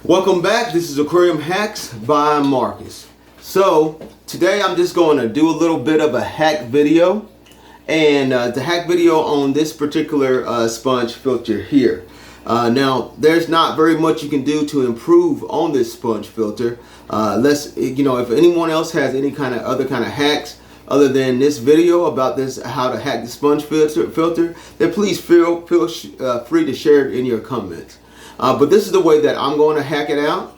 Welcome back. This is Aquarium Hacks by Marcus. So today I'm just going to do a little bit of a hack video, and the hack video on this particular sponge filter here. Now there's not very much you can do to improve on this sponge filter. If anyone else has any kind of other kind of hacks other than this video about this, how to hack the sponge filter, then please feel free to share it in your comments. But this is the way that I'm going to hack it out,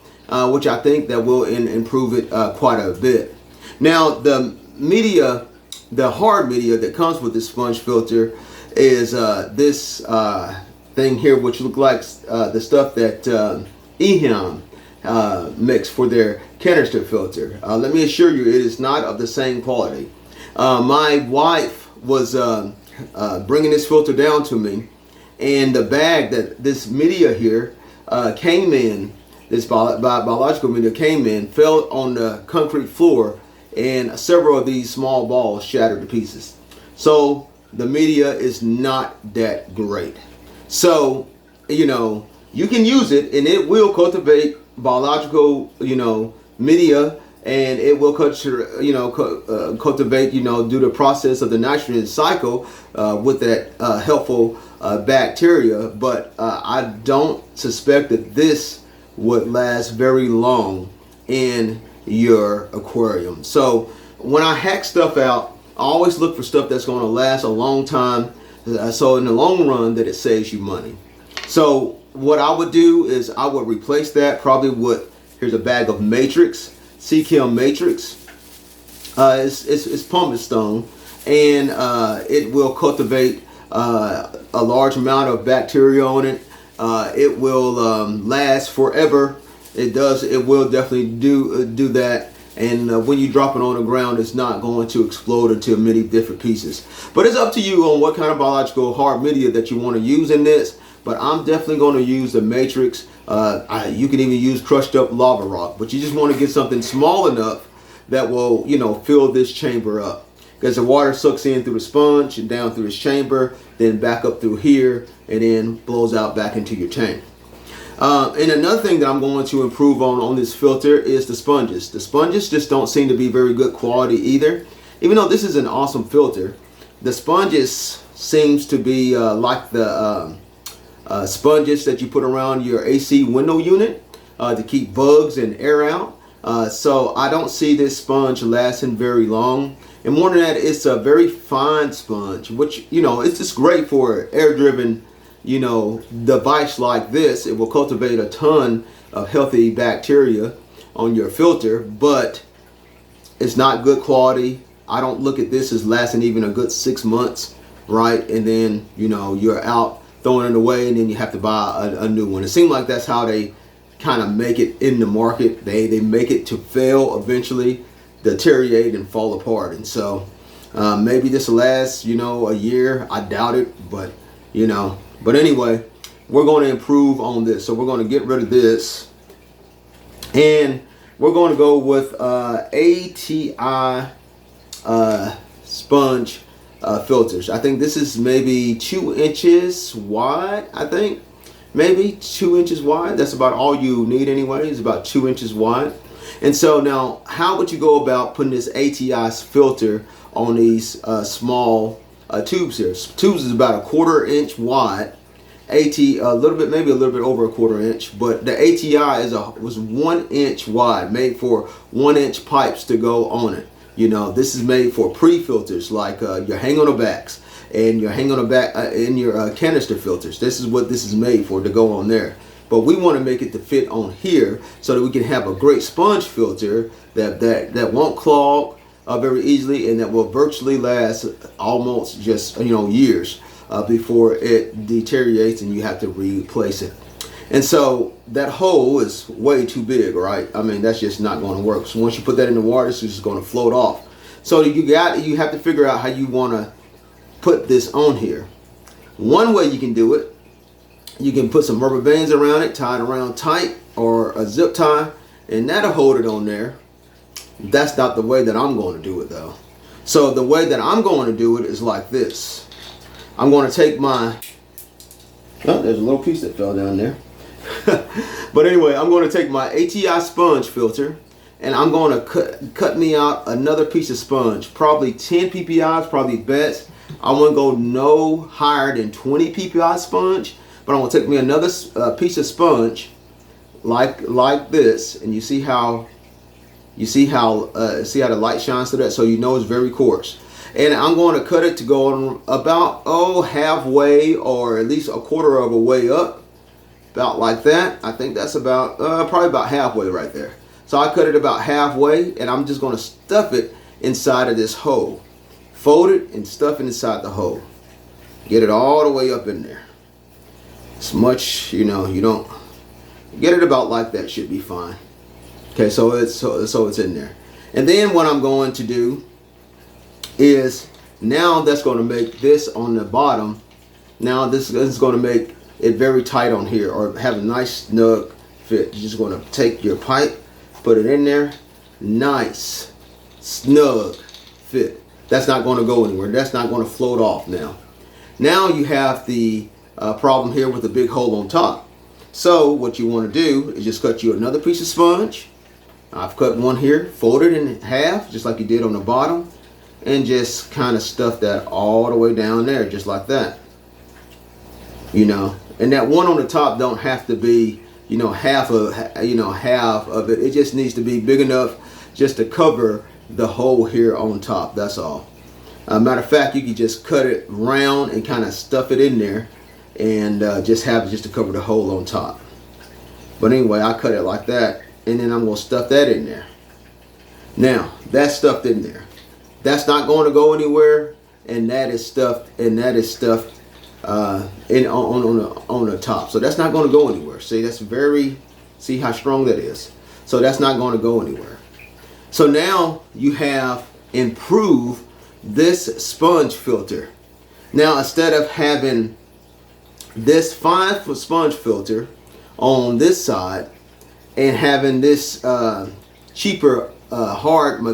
which I think that will improve it quite a bit. Now, the media, the hard media that comes with this sponge filter is this thing here, which looks like the stuff that EHM makes for their canister filter. Let me assure you, it is not of the same quality. My wife was bringing this filter down to me, and the bag that this media here came in, this biological media came in, fell on the concrete floor, and several of these small balls shattered to pieces. So the media is not that great. So, you can use it, and it will cultivate biological, media, and it will cultivate, do the process of the nitrogen cycle with that helpful bacteria. But I don't suspect that this would last very long in your aquarium. So when I hack stuff out, I always look for stuff that's going to last a long time, so in the long run that it saves you money. So what I would do is I would replace that probably with, here's a bag of matrix, CChem matrix. It's pumice stone, and it will cultivate a large amount of bacteria on it. It will last forever. It will definitely do that. And when you drop it on the ground, it's not going to explode into many different pieces. But it's up to you on what kind of biological hard media that you want to use in this. But I'm definitely going to use the matrix. You can even use crushed up lava rock, but you just want to get something small enough that will, fill this chamber up, because the water sucks in through the sponge and down through this chamber, then back up through here, and then blows out back into your tank. And another thing that I'm going to improve on this filter is the sponges. The sponges just don't seem to be very good quality either. Even though this is an awesome filter, the sponges seems to be like the sponges that you put around your AC window unit to keep bugs and air out. So I don't see this sponge lasting very long. And more than that, it's a very fine sponge, which, it's just great for air-driven, device like this. It will cultivate a ton of healthy bacteria on your filter, but it's not good quality. I don't look at this as lasting even a good 6 months, right? And then, you're out throwing it away, and then you have to buy a new one. It seems like that's how they kind of make it in the market. They make it to fail eventually, deteriorate and fall apart. And so maybe this will last, a year. I doubt it, but but anyway, we're going to improve on this. So we're going to get rid of this, and we're going to go with ATI sponge filters. I think this is maybe 2 inches wide. I think maybe 2 inches wide. That's about all you need anyway. It's about 2 inches wide. And so now, how would you go about putting this ATI filter on these small tubes here? Tubes is about 1/4 inch wide. maybe a little bit over 1/4 inch, but the ATI was 1 inch wide, made for 1 inch pipes to go on it. This is made for pre-filters like your hang-on-the-backs and your hang-on-the-back in your canister filters. This is what this is made for, to go on there. But we want to make it to fit on here so that we can have a great sponge filter that won't clog very easily, and that will virtually last almost just years before it deteriorates and you have to replace it. And so that hole is way too big, right? I mean, that's just not going to work. So once you put that in the water, it's just going to float off. So you have to figure out how you want to put this on here. One way you can do it, you can put some rubber bands around it, tie it around tight, or a zip tie, and that'll hold it on there. That's not the way that I'm going to do it though. So the way that I'm going to do it is like this. I'm going to take my, oh, there's a little piece that fell down there. But anyway, I'm going to take my ATI sponge filter and I'm going to cut me out another piece of sponge, probably 10 PPIs, probably best. I want to go no higher than 20 PPI sponge, but I'm going to take me another piece of sponge like this, and you see how the light shines through that, so you know it's very coarse. And I'm going to cut it to go on about halfway, or at least a quarter of a way up, about like that. I think that's about probably about halfway right there. So I cut it about halfway, and I'm just going to stuff it inside of this hole. Fold it and stuff it inside the hole. Get it all the way up in there. As much, you don't get it about like that, should be fine. Okay, so it's in there. And then what I'm going to do is, now that's going to make this on the bottom. Now this is going to make it very tight on here, or have a nice snug fit. You're just going to take your pipe, put it in there, nice snug fit. That's not going to go anywhere. That's not going to float off now. Now you have the problem here with the big hole on top. So what you want to do is just cut you another piece of sponge. I've cut one here, fold it in half, just like you did on the bottom, and just kind of stuff that all the way down there, just like that. And that one on the top don't have to be, half of it. It just needs to be big enough just to cover the hole here on top. That's all. Matter of fact, you can just cut it round and kind of stuff it in there, and just have it just to cover the hole on top. But anyway, I cut it like that, and then I'm going to stuff that in there. Now that's stuffed in there. That's not going to go anywhere, and that is stuffed. On the top. So that's not going to go anywhere. See how strong that is. So that's not going to go anywhere. So now you have improved this sponge filter. Now instead of having this 5-foot sponge filter on this side and having this cheaper hard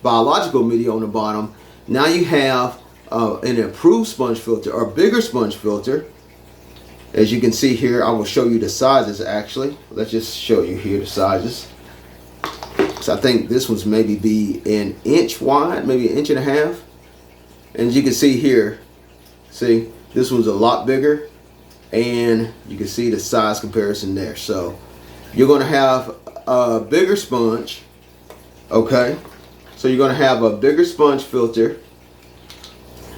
biological media on the bottom, now you have an improved sponge filter, or bigger sponge filter. As you can see here, I will show you the sizes actually. Let's just show you here the sizes. So I think this one's maybe be an inch wide, maybe 1.5 inches. And as you can see here, see, this one's a lot bigger, and you can see the size comparison there. So you're going to have a bigger sponge, okay? So you're going to have a bigger sponge filter,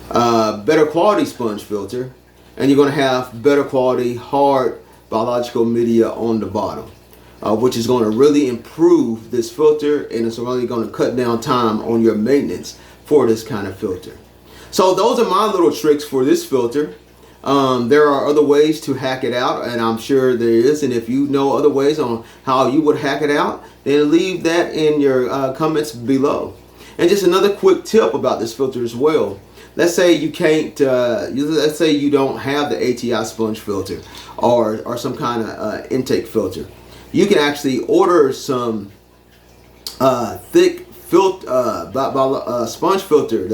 better quality sponge filter, and you're going to have better quality hard biological media on the bottom, which is going to really improve this filter, and it's really going to cut down time on your maintenance for this kind of filter. So those are my little tricks for this filter. There are other ways to hack it out, and I'm sure there is, and if you know other ways on how you would hack it out, then leave that in your comments below. And just another quick tip about this filter as well. Let's say you can't, let's say you don't have the ATI sponge filter or some kind of intake filter. You can actually order some thick sponge filter,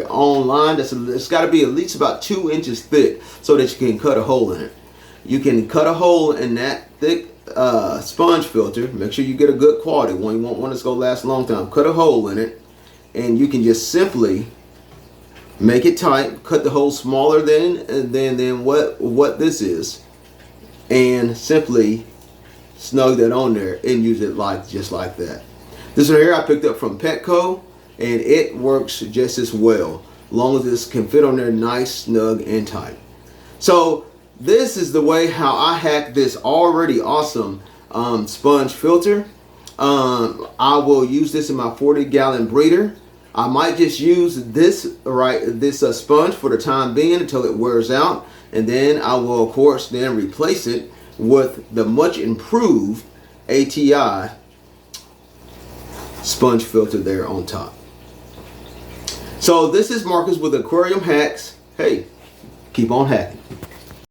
online. It's got to be at least about 2 inches thick so that you can cut a hole in it. You can cut a hole in that thick sponge filter. Make sure you get a good quality one. You want one that's going to last a long time. Cut a hole in it, and you can just simply make it tight. Cut the hole smaller than what this is, and simply snug that on there and use it just like that. This one here I picked up from Petco, and it works just as well, as long as this can fit on there nice, snug, and tight. So this is the way how I hack this already awesome sponge filter. I will use this in my 40-gallon breeder. I might just use this sponge for the time being until it wears out, and then I will of course then replace it with the much improved ATI sponge filter there on top. So this is Marcus with Aquarium Hacks. Hey, keep on hacking.